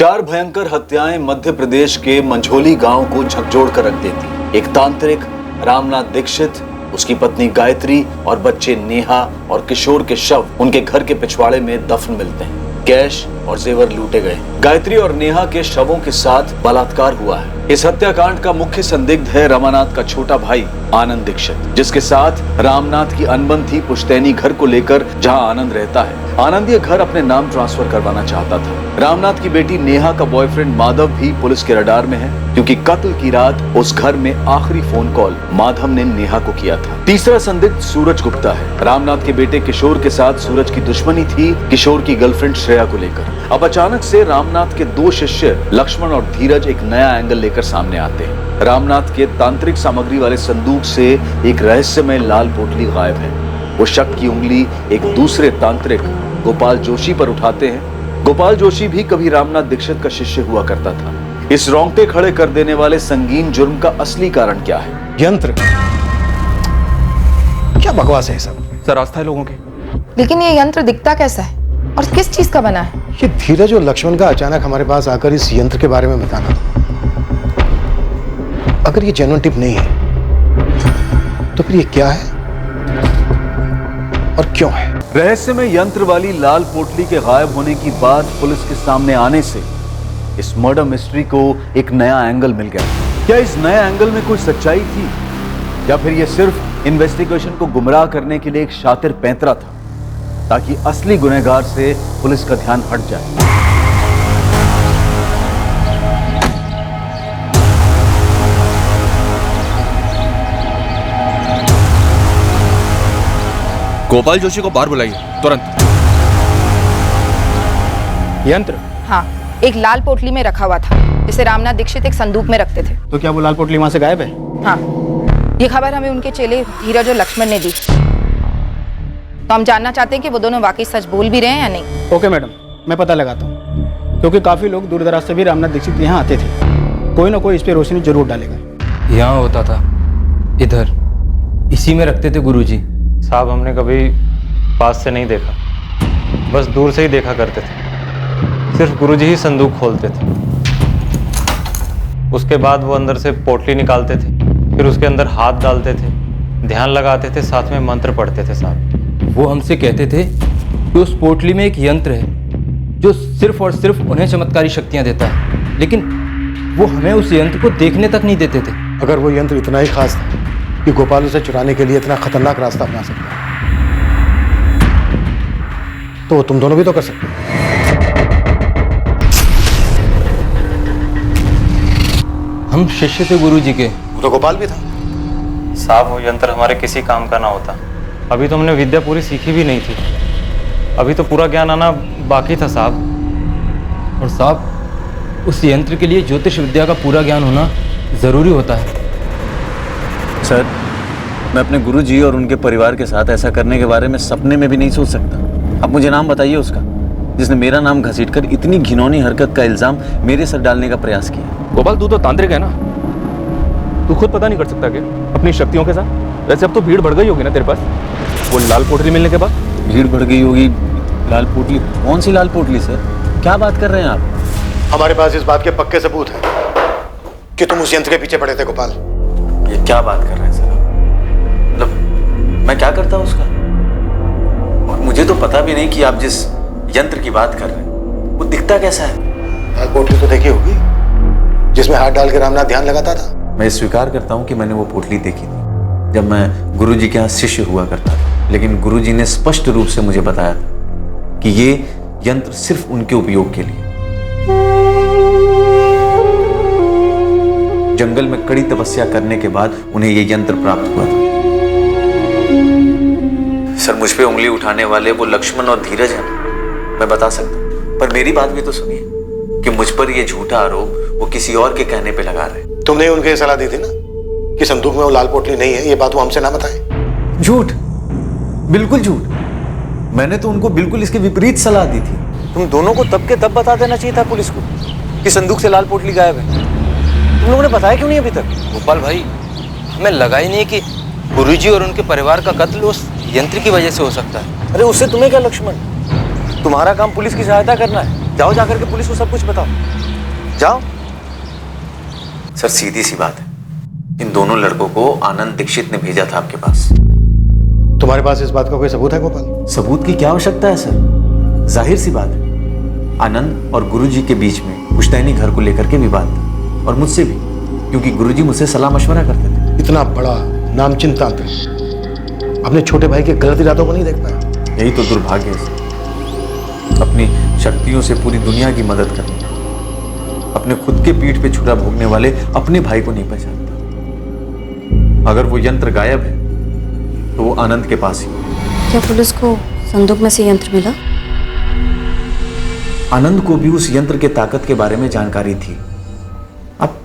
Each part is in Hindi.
चार भयंकर हत्याएं मध्य प्रदेश के मंझोली गांव को झकझोर कर रख देती। एक तांत्रिक रामनाथ दीक्षित, उसकी पत्नी गायत्री और बच्चे नेहा और किशोर के शव उनके घर के पिछवाड़े में दफन मिलते हैं। कैश और जेवर लूटे गए। गायत्री और नेहा के शवों के साथ बलात्कार हुआ है। इस हत्याकांड का मुख्य संदिग्ध है रमानाथ का छोटा भाई आनंद दीक्षित, जिसके साथ रामनाथ की अनबन थी पुश्तैनी घर को लेकर, जहां आनंद रहता है। आनंद ये घर अपने नाम ट्रांसफर करवाना चाहता था। रामनाथ की बेटी नेहा का बॉयफ्रेंड माधव भी पुलिस के रडार में है, क्योंकि कत्ल की रात उस घर में आखिरी फोन कॉल माधव ने नेहा को किया था। तीसरा संदिग्ध सूरज गुप्ता है। रामनाथ के बेटे किशोर के साथ सूरज की दुश्मनी थी, किशोर की गर्लफ्रेंड श्रेया को लेकर। अब अचानक से रामनाथ के दो शिष्य लक्ष्मण और धीरज एक नया एंगल लेकर सामने आते हैं। रामनाथ के तांत्रिक सामग्री वाले संदूक से एक रहस्यमय लाल पोटली गायब है। वो शक की उंगली एक दूसरे तांत्रिक गोपाल जोशी पर उठाते हैं। गोपाल जोशी भी कभी रामनाथ दीक्षित का शिष्य हुआ करता था। इस रोंगटे खड़े कर देने वाले संगीन जुर्म का असली कारण क्या है? यंत्र। क्या बकवास है सब? सर आस्था है लोगों की। लेकिन ये यंत्र दिखता कैसा है और किस चीज का बना है? ये धीरज और लक्ष्मण का अचानक हमारे पास आकर इस यंत्र के बारे में बताना, अगर ये जेन्युइन टिप नहीं है तो फिर ये क्या है और क्यों है? रहस्यमय यंत्र वाली लाल पोटली के गायब होने की बात पुलिस के सामने आने से इस मर्डर मिस्ट्री को एक नया एंगल मिल गया। क्या इस नए एंगल में कोई सच्चाई थी, या फिर यह सिर्फ इन्वेस्टिगेशन को गुमराह करने के लिए एक शातिर पैंतरा था, ताकि असली गुनहगार से पुलिस का ध्यान हट जाए? गोपाल जोशी को बाहर बुलाइए तुरंत। यंत्र? हाँ, एक लाल पोटली में रखा हुआ था, जिसे रामनाथ दीक्षित एक संदूक में रखते थे। तो क्या वो लाल पोटली वहां से गायब है? हाँ, ये खबर हमें उनके चेले धीरज और लक्ष्मण ने दी। तो हम जानना चाहते हैं कि वो दोनों वाकई सच बोल भी रहे हैं या नहीं। ओके मैडम, मैं पता लगाता हूँ, क्योंकि काफ़ी लोग दूर दराज से भी रामनाथ दीक्षित यहाँ आते थे। कोई ना कोई इस पे रोशनी जरूर डालेगा। यहाँ होता था, इधर इसी में रखते थे गुरुजी। साहब हमने कभी पास से नहीं देखा, बस दूर से ही देखा करते थे। सिर्फ गुरुजी ही संदूक खोलते थे। उसके बाद वो अंदर से पोटली निकालते थे, फिर उसके अंदर हाथ डालते थे, ध्यान लगाते थे, साथ में मंत्र पढ़ते थे। साहब वो हमसे कहते थे कि उस पोटली में एक यंत्र है जो सिर्फ और सिर्फ उन्हें चमत्कारी शक्तियाँ देता है, लेकिन वो हमें उस यंत्र को देखने तक नहीं देते थे। अगर वो यंत्र इतना ही खास था कि गोपाल उसे चुराने के लिए इतना खतरनाक रास्ता अपना सकता है, तो वो तुम दोनों भी तो कर सकते हो। हम शिष्य थे गुरुजी के। वो तो गोपाल भी था। साहब वो यंत्र हमारे किसी काम का ना होता। अभी तो हमने विद्या पूरी सीखी भी नहीं थी, अभी तो पूरा ज्ञान आना बाकी था साहब। और साहब, उस यंत्र के लिए ज्योतिष विद्या का पूरा ज्ञान होना जरूरी होता है। सर, मैं अपने गुरुजी और उनके परिवार के साथ ऐसा करने के बारे में सपने में भी नहीं सोच सकता। अब मुझे नाम बताइए उसका, जिसने मेरा नाम घसीटकर इतनी घिनौनी हरकत का इल्जाम मेरे सर डालने का प्रयास किया। गोपाल तू तो तांत्रिक है ना, तू खुद पता नहीं कर सकता क्या अपनी शक्तियों के साथ? वैसे अब तो भीड़ बढ़ गई होगी ना तेरे पास, वो लाल पोटली मिलने के बाद। भीड़ बढ़ गई होगी? लाल पोटली? कौन सी लाल पोटली सर, क्या बात कर रहे हैं आप? हमारे पास इस बात के पक्के सबूत हैं कि तुम उस यंत्र के पीछे पड़े थे गोपाल। ये क्या बात कर रहे हैं सर? मतलब मैं क्या करता उसका? और मुझे तो पता भी नहीं कि आप जिस यंत्र की बात कर रहे हैं वो दिखता कैसा है। लाल पोटली तो देखी होगी, जिसमें हाथ डाल के रामनाथ ध्यान लगाता था। मैं स्वीकार करता हूँ कि मैंने वो पोटली देखी थी जब मैं गुरुजी के यहाँ शिष्य हुआ करता था, लेकिन गुरुजी ने स्पष्ट रूप से मुझे बताया था कि ये यंत्र सिर्फ उनके उपयोग के लिए। जंगल में कड़ी तपस्या करने के बाद उन्हें यह यंत्र प्राप्त हुआ था। सर, मुझ पे उंगली उठाने वाले वो लक्ष्मण और धीरज हैं, मैं बता सकता हूं, पर मेरी बात भी तो सुनिए कि मुझ पर यह झूठा आरोप वो किसी और के कहने पे लगा रहे हैं। तुमने उनके सलाह दी थी ना कि संदूक में वो लाल पोटली नहीं है, ये बात वो हमसे ना बताएं। झूठ, बिल्कुल झूठ। मैंने तो उनको बिल्कुल इसके विपरीत सलाह दी थी। तुम दोनों को तब के तब बता देना चाहिए था पुलिस को कि संदूक से लाल पोटली गायब है। तुम लोगों ने बताया क्यों नहीं अभी तक? गोपाल भाई, हमें लगा ही नहीं कि गुरुजी और उनके परिवार का कत्ल उस यंत्र की वजह से हो सकता है। अरे उससे तुम्हें क्या लक्ष्मण? तुम्हारा काम पुलिस की सहायता करना है। जाओ जाकर के पुलिस को सब कुछ बताओ, जाओ। सर सीधी सी बात है, इन दोनों लड़कों को आनंद दीक्षित ने भेजा था आपके पास। तुम्हारे पास इस बात का कोई सबूत है गोपाल? सबूत की क्या आवश्यकता है सर, जाहिर सी बात है, आनंद और गुरुजी के बीच में पुश्तैनी घर को लेकर के विवाद था, और मुझसे भी, क्योंकि गुरुजी मुझसे सलाह मशवरा करते थे। इतना बड़ा नामचीन तांत्रिक अपने छोटे भाई के गलत इरादों को नहीं देख पाया। यही तो दुर्भाग्य है सर, अपनी शक्तियों से पूरी दुनिया की मदद करने, अपने खुद के पीठ पे छुरा भोगने वाले अपने भाई को नहीं पहचानता। अगर वो यंत्र गायब है तो वो आनंद के पास ही। क्या पुलिस को संदूक में से यंत्र मिला? आनंद को भी उस यंत्र के ताकत के बारे में जानकारी थी। अब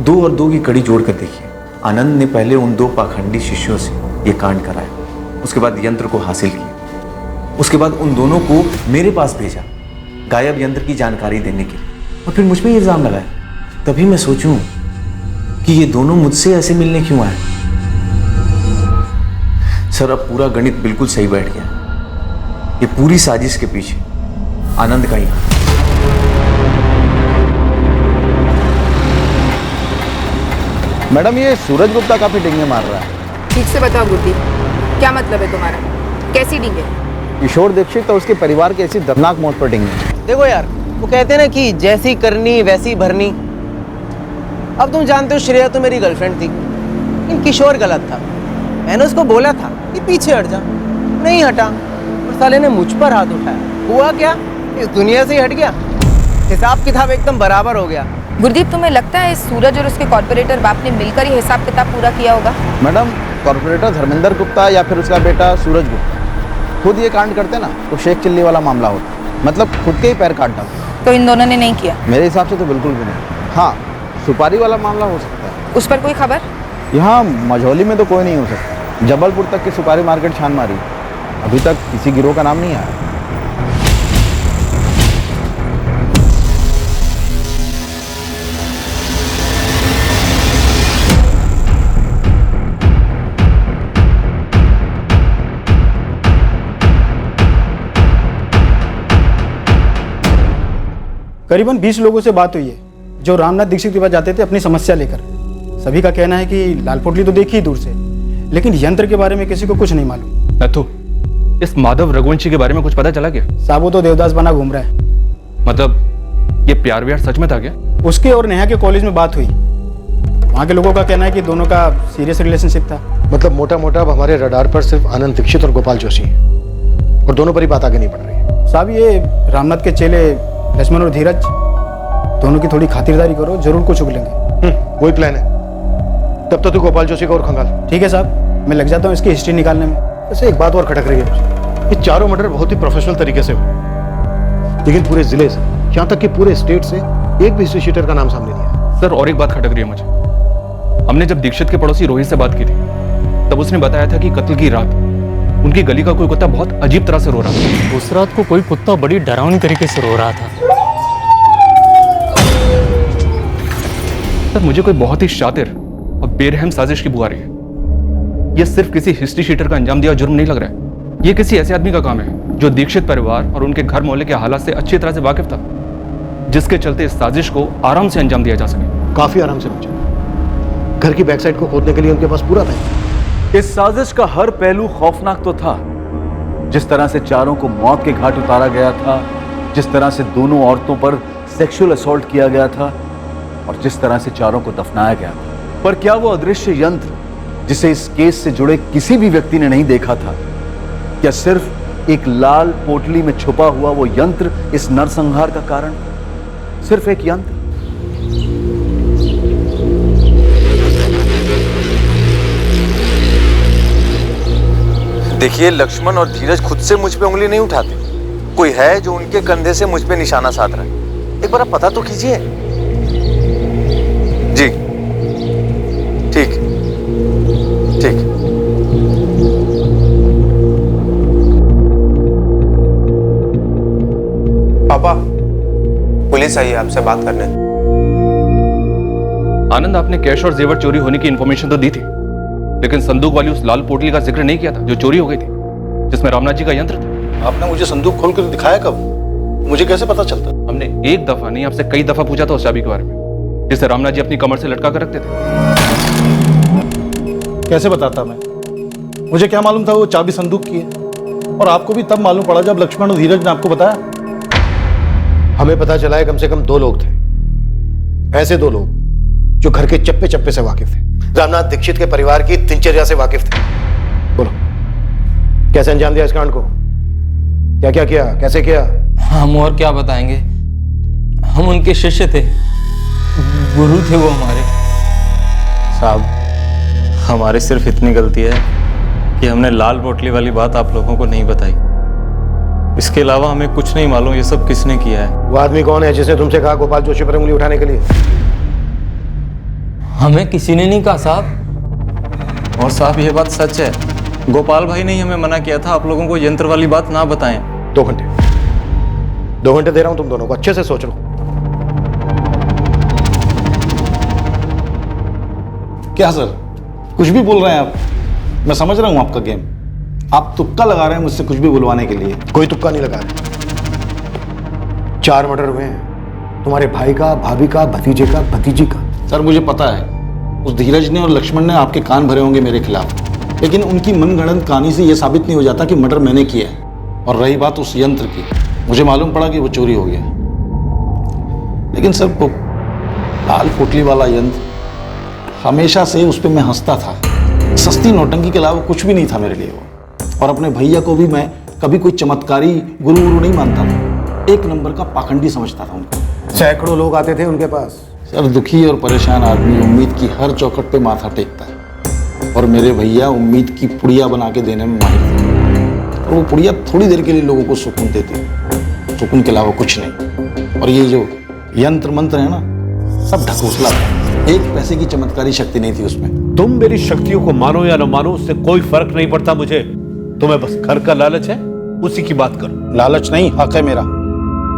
2 और 2 की कड़ी जोड़कर देखिए, आनंद ने पहले उन 2 पाखंडी शिष्यों से यह कांड कराया, उसके बाद यंत्र को हासिल किया, उसके बाद उन दोनों को मेरे पास भेजा गायब यंत्र की जानकारी देने के लिए, और फिर मुझ पे इल्जाम लगाया। तभी मैं सोचूं कि ये दोनों मुझसे ऐसे मिलने क्यों आए। सर अब पूरा गणित बिल्कुल सही बैठ गया। ये पूरी साजिश के पीछे आनंद का ही हाथ। मैडम ये सूरज गुप्ता काफी डिंगे मार रहा है। ठीक से बताओ गुड्डी, क्या मतलब है तुम्हारा? कैसी डींगे? किशोर दीक्षित और उसके परिवार की ऐसी दर्दनाक मौत पर डिंगे। देखो यार, वो कहते हैं ना कि जैसी करनी वैसी भरनी। अब तुम जानते हो श्रेया तो मेरी गर्लफ्रेंड थी, लेकिन किशोर गलत था। मैंने उसको बोला था कि पीछे हट जा, नहीं हटा, और साले ने मुझ पर हाथ उठाया। हुआ क्या, इस दुनिया से ही हट गया। हिसाब किताब एकदम बराबर हो गया। गुरदीप, तुम्हें लगता है सूरज और उसके कॉर्पोरेटर बाप ने मिलकर ही हिसाब किताब पूरा किया होगा? मैडम कॉर्पोरेटर धर्मेंद्र गुप्ता या फिर उसका बेटा सूरज गुप्ता खुद ये कांड करते ना तो शेख चिल्ली वाला मामला होता, मतलब खुद के ही पैर काट डालते। तो इन दोनों ने नहीं किया? मेरे हिसाब से तो बिल्कुल भी नहीं। हाँ, सुपारी वाला मामला हो सकता है। उस पर कोई खबर? यहाँ मझौली में तो कोई नहीं हो सकता। जबलपुर तक की सुपारी मार्केट छान मारी, अभी तक किसी गिरोह का नाम नहीं आया। करीबन 20 लोगों से बात हुई है जो रामनाथ दीक्षित के पास जाते थे अपनी समस्या लेकर। सभी का कहना है कि लाल पोटली तो देखी ही दूर से, लेकिन यंत्र के बारे में किसी को कुछ नहीं मालूम। नथु, इस माधव रघुवंशी के बारे में कुछ पता चला क्या? साबू तो देवदास बना घूम रहा है। मतलब ये प्यार व्यार सच में था क्या? उसके और नेहा के कॉलेज में बात हुई। वहाँ के लोगों का कहना है कि दोनों का सीरियस रिलेशनशिप था। मतलब मोटा मोटा अब हमारे रडार पर सिर्फ आनंद दीक्षित और गोपाल जोशी है, और दोनों पर ही बात आगे नहीं बढ़ रही है। साहब ये रामनाथ के चेले लक्ष्मण और धीरज दोनों की थोड़ी खातिरदारी करो, जरूर कुछ उगलेंगे। वही प्लान है। तब तो तू गोपाल जोशी का और खंगाल। ठीक है साहब, मैं लग जाता हूँ इसकी हिस्ट्री निकालने में। वैसे एक बात और खटक रही है मुझे, ये चारों मर्डर बहुत ही प्रोफेशनल तरीके से हुए, लेकिन पूरे जिले से, यहाँ तक कि पूरे स्टेट से एक भी हिस्ट्री शीटर का नाम सामने नहीं आया। सर और एक बात खटक रही है मुझे। हमने जब दीक्षित के पड़ोसी रोहित से बात की थी, तब उसने बताया था कि कत्ल की रात उनकी गली का कोई कुत्ता बहुत अजीब तरह से रो रहा था। उस रात को कोई कुत्ता बड़ी डरावनी तरीके से रो रहा था। सर मुझे कोई बहुत ही शातिर और बेरहम साजिश की बुआ रही है। यह सिर्फ किसी हिस्ट्री शीटर का अंजाम दिया जुर्म नहीं लग रहा है। यह किसी ऐसे आदमी का काम है जो दीक्षित परिवार और उनके घर मोहल्ले के हालात से अच्छी तरह से वाकिफ था, जिसके चलते इस साजिश को आराम से अंजाम दिया जा सके। काफी आराम से मुझे घर की बैकसाइड को खोदने के लिए उनके पास पूरा था। इस साजिश का हर पहलू खौफनाक तो था। जिस तरह से चारों को मौत के घाट उतारा गया था, जिस तरह से दोनों औरतों पर सेक्सुअल असॉल्ट किया गया था, और जिस तरह से चारों को दफनाया गया था। पर क्या वो अदृश्य यंत्र जिसे इस केस से जुड़े किसी भी व्यक्ति ने नहीं देखा था, क्या सिर्फ एक लाल पोटली में छुपा हुआ वो यंत्र इस नरसंहार का कारण? सिर्फ एक यंत्र? देखिए, लक्ष्मण और धीरज खुद से मुझ पे उंगली नहीं उठाते। कोई है जो उनके कंधे से मुझ पे निशाना साध रहा है। एक बार पता तो कीजिए। जी ठीक ठीक। पापा, पुलिस आई है आपसे बात करने। आनंद, आपने कैश और जेवर चोरी होने की इंफॉर्मेशन तो दी थी, लेकिन संदूक वाली उस लाल पोटली का जिक्र नहीं किया था जो चोरी हो गई थी, जिसमें रामनाथ जी का यंत्र था। आपने मुझे संदूक खोल कर दिखाया कब? मुझे कैसे पता चलता? हमने एक दफा नहीं आपसे कई दफा पूछा था उस चाबी के बारे में, जिसे रामनाथ जी अपनी कमर से लटका कर रखते थे। कैसे बताता मैं? मुझे क्या मालूम था वो चाबी संदूक की है? और आपको भी तब मालूम पड़ा जब लक्ष्मण और धीरज ने आपको बताया। हमें पता चला है कम से कम 2 लोग थे, ऐसे 2 लोग जो घर के चप्पे चप्पे से वाकिफ थे, रामनाथ दीक्षित के परिवार की दिनचर्या से वाकिफ थे। बोलो, कैसे अंजाम दिया इस कांड को? क्या क्या किया, कैसे किया? हम और क्या बताएंगे, हम उनके शिष्य थे, गुरु थे वो हमारे। साहब, हमारी सिर्फ इतनी गलती है कि हमने लाल पोटली वाली बात आप लोगों को नहीं बताई। इसके अलावा हमें कुछ नहीं मालूम ये सब किसने किया है। वो आदमी कौन है जिसने तुमसे कहा गोपाल जोशी पर उंगली उठाने के लिए? हमें किसी ने नहीं कहा साहब। और साहब ये बात सच है, गोपाल भाई ने ही हमें मना किया था आप लोगों को यंत्र वाली बात ना बताएं। 2 घंटे दे रहा हूं तुम दोनों को, अच्छे से सोच लो। क्या सर, कुछ भी बोल रहे हैं आप? मैं समझ रहा हूं आपका गेम। आप तुक्का लगा रहे हैं मुझसे कुछ भी बुलवाने के लिए। कोई तुक्का नहीं लगा रहे। 4 मर्डर हुए हैं, तुम्हारे भाई का, भाभी का, भतीजे का, भतीजी का। सर मुझे पता है उस धीरज ने और लक्ष्मण ने आपके कान भरे होंगे मेरे खिलाफ, लेकिन उनकी मनगढ़ंत कहानी से यह साबित नहीं हो जाता कि मर्डर मैंने किया है। और रही बात उस यंत्र की, मुझे मालूम पड़ा कि वो चोरी हो गया, लेकिन सर वो लाल पोटली वाला यंत्र हमेशा से उस पर मैं हंसता था। सस्ती नौटंकी के अलावा कुछ भी नहीं था मेरे लिए वो। और अपने भैया को भी मैं कभी कोई चमत्कारी गुरु नहीं मानता था, एक नंबर का पाखंडी समझता था उनको। सैकड़ों लोग आते थे उनके पास। सर दुखी और परेशान आदमी उम्मीद की हर चौखट पे माथा टेकता है, और मेरे भैया उम्मीद की पुड़िया बना के देने में माहिर थे। और वो पुड़िया थोड़ी देर के लिए लोगों को सुकून देती, सुकून के अलावा कुछ नहीं। और ये जो यंत्र मंत्र है ना, सब ढकोसला था, एक पैसे की चमत्कारी शक्ति नहीं थी उसमें। तुम मेरी शक्तियों को मानो या न मानो उससे कोई फर्क नहीं पड़ता मुझे। तुम्हें बस घर का लालच है, उसी की बात करो। लालच नहीं, हक है मेरा।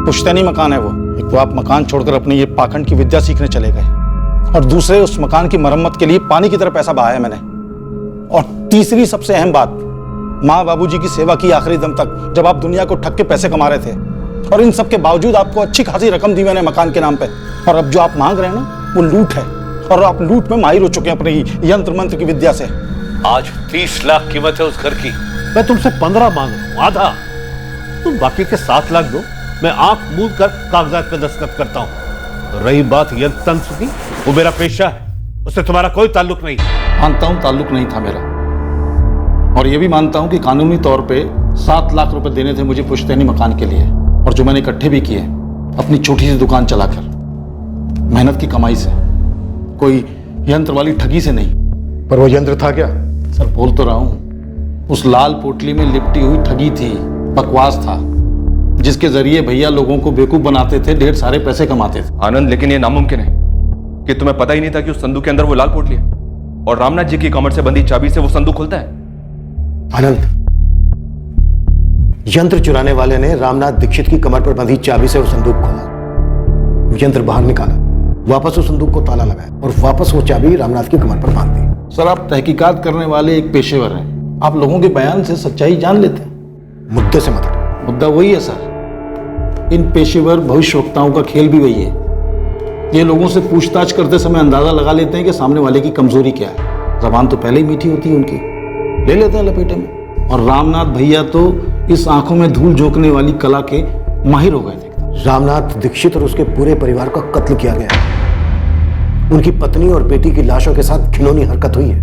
पुश्तैनी मकान है वो। एक तो आप मकान छोड़कर अपनी ये पाखंड की विद्या सीखने चले गए, और दूसरे उस मकान की मरम्मत के लिए पानी की तरह पैसा बहाया मैंने। और तीसरी सबसे अहम बात, माँ बाबूजी की सेवा की आखिरी दम तक, जब आप दुनिया को ठग के पैसे कमा रहे थे। और इन सब के बावजूद आपको अच्छी खासी रकम दी मैंने मकान के नाम पे। और अब जो आप मांग रहे हैं ना, वो लूट है, और आप लूट में माहिर हो चुके हैं अपनी यंत्र मंत्र की विद्या से। आज 30 लाख कीमत है उस घर की, मैं तुमसे 15 मांग रहा हूं, आधा। तुम बाकी के 7 लाख दो, मैं आंख मूंद कर कागजात पे दस्तखत करता हूं। रही बात यंत्र तंत्र की, वो मेरा पेशा है, उससे तुम्हारा कोई ताल्लुक नहीं। मानता हूं ताल्लुक नहीं था मेरा, और ये भी मानता हूं कि कानूनी तौर पे 7 लाख रुपए देने थे मुझे पुश्तैनी मकान के लिए, और जो मैंने इकट्ठे भी किए अपनी छोटी सी दुकान चलाकर, मेहनत की कमाई से, कोई यंत्र वाली ठगी से नहीं। पर वो यंत्र था क्या? सर बोल तो रहा हूं, उस लाल पोटली में लिपटी हुई ठगी थी, बकवास था, जिसके जरिए भैया लोगों को बेवकूफ बनाते थे, ढेर सारे पैसे कमाते थे। आनंद, लेकिन ये नामुमकिन है कि तुम्हें पता ही नहीं था कि उस संदूक के अंदर वो लाल पोटली है, और रामनाथ जी की कमर से बंधी चाबी से वो संदूक खुलता है। आनंद, यंत्र चुराने वाले ने रामनाथ दीक्षित की कमर पर बंधी चाबी से वो संदूक खोला, यंत्र बाहर निकाला, वापस उस संदूक को ताला लगाया, और वापस वो चाबी रामनाथ की कमर पर बांध दी। सर आप तहकीकात करने वाले एक पेशेवर हैं, आप लोगों के बयान से सच्चाई जान लेते हैं। मुद्दे से मत हटो। मुद्दा वही है सर, इन पेशेवर भविष्यवक्ताओं का खेल भी वही है। ये लोगों से पूछताछ करते समय अंदाजा लगा लेते हैं कि सामने वाले की कमजोरी क्या है। जबान तो पहले ही मीठी होती है उनकी, ले लेते हैं लपेटे में। और रामनाथ भैया तो इस आंखों में धूल झोंकने वाली कला के माहिर हो गए थे। रामनाथ दीक्षित और उसके पूरे परिवार का कत्ल किया गया, उनकी पत्नी और बेटी की लाशों के साथ घिनौनी हरकत हुई है।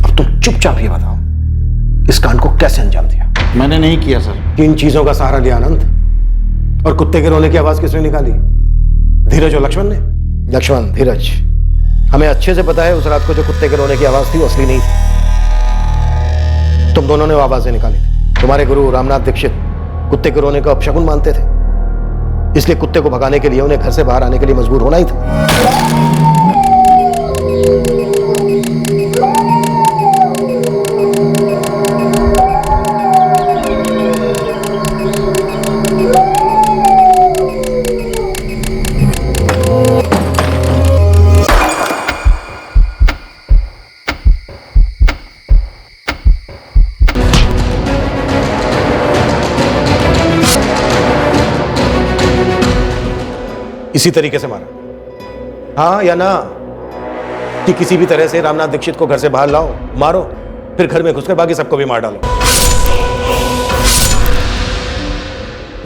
अब तुम चुपचाप ये बताओ, इस कांड को कैसे अंजाम दिया? मैंने नहीं किया सर। किन चीजों का सहारा लिया आनंद? और कुत्ते के रोने की आवाज किसने निकाली? धीरज और लक्ष्मण ने? लक्ष्मण, धीरज, हमें अच्छे से पता है उस रात को जो कुत्ते के रोने की आवाज थी वो असली नहीं थी, तुम दोनों ने वो आवाजें निकाली थी। तुम्हारे गुरु रामनाथ दीक्षित कुत्ते के रोने को अपशकुन मानते थे, इसलिए कुत्ते को भगाने के लिए उन्हें घर से बाहर आने के लिए मजबूर होना ही था। इसी तरीके से मारा? हाँ या ना? कि किसी भी तरह से रामनाथ दीक्षित को घर से बाहर लाओ, मारो, फिर घर में घुसकर बाकी सबको भी मार डालो।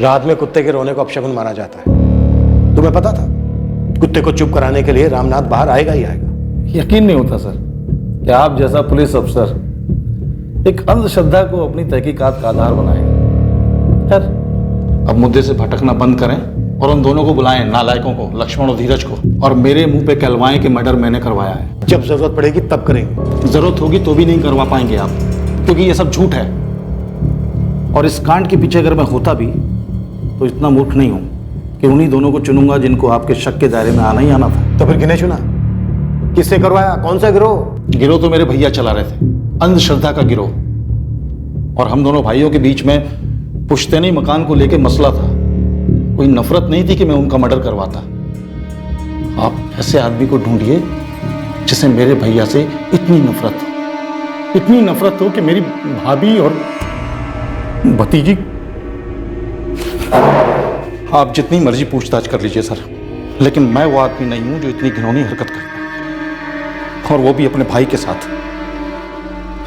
रात में कुत्ते के रोने को अपशकुन माना जाता है। तुम्हें पता था? कुत्ते को चुप कराने के लिए रामनाथ बाहर आएगा ही आएगा। यकीन नहीं होता सर कि आप जैसा पुलिस अफसर एक अंधश्रद्धा को अपनी तहकीकात का आधार बनाएगा। खैर, अब मुद्दे से भटकना बंद करें और उन दोनों को बुलाएं, नालायकों को, लक्ष्मण और धीरज को, और मेरे मुंह पे कहलवाएं कि मर्डर मैंने करवाया है। जब जरूरत पड़ेगी तब करेंगे। जरूरत होगी तो भी नहीं करवा पाएंगे आप, क्योंकि ये सब झूठ है। और इस कांड के पीछे अगर मैं होता भी तो इतना मूर्ख नहीं हूं कि उन्हीं दोनों को चुनूंगा जिनको आपके शक के दायरे में आना ही आना था। तो फिर किन्हें चुना? किससे करवाया? कौन सा गिरोह? गिरोह तो मेरे भैया चला रहे थे, अंधश्रद्धा का गिरोह। और हम दोनों भाइयों के बीच में पुश्तैनी मकान को लेकर मसला था। कोई नफरत नहीं थी कि मैं उनका मर्डर करवाता। आप ऐसे आदमी को ढूंढिए जिसे मेरे भैया से इतनी नफरत हो कि मेरी भाभी और भतीजी। आप जितनी मर्जी पूछताछ कर लीजिए सर, लेकिन मैं वो आदमी नहीं हूं जो इतनी घिनौनी हरकत करता, और वो भी अपने भाई के साथ।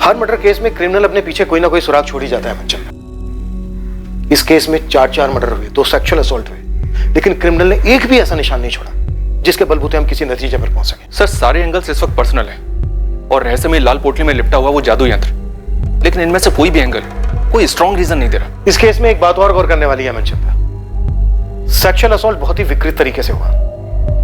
हर मर्डर केस में क्रिमिनल अपने पीछे कोई ना कोई सुराग छोड़ ही जाता है मंचन। इस केस में 4 मर्डर हुए, 2 सेक्सुअल असॉल्ट हुए, लेकिन क्रिमिनल ने एक भी ऐसा निशान नहीं छोड़ा जिसके बलबूते हम किसी नतीजे पर पहुंच सके। सर, सारे एंगल्स इस वक्त पर्सनल हैं और रहस्यमय लाल पोटली में लिपटा हुआ वो जादू यंत्र, लेकिन इनमें से कोई भी एंगल कोई स्ट्रॉन्ग रीजन नहीं दे रहा। इस केस में एक बात और गौर करने वाली है मनचंदा। सेक्सुअल असॉल्ट बहुत ही विकृत तरीके से हुआ,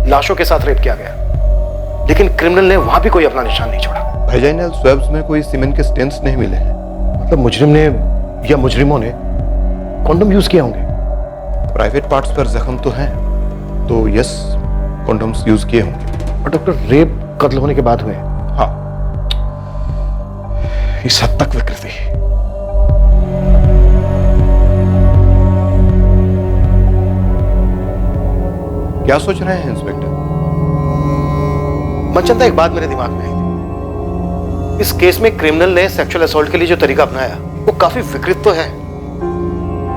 लाशों के साथ रेप किया गया, लेकिन क्रिमिनल ने वहां भी कोई अपना निशान नहीं छोड़ा। वेजाइनल स्वैब्स में कोई सीमेन के स्टेन्स नहीं मिले हैं। मतलब मुजरिम ने या मुजरिमों ने कॉन्डोम यूज किए होंगे। प्राइवेट पार्ट्स पर जख्म तो हैं, तो यस, कॉन्डोम्स यूज किए होंगे। और डॉक्टर, रेप कत्ल होने के बाद हुए? हाँ, इस हद तक विकृति। क्या सोच रहे हैं इंस्पेक्टर? मनचंदा, एक बात मेरे दिमाग में आई थी। इस केस में क्रिमिनल ने सेक्सुअल असॉल्ट के लिए जो तरीका अपनाया वो काफी विकृत तो है,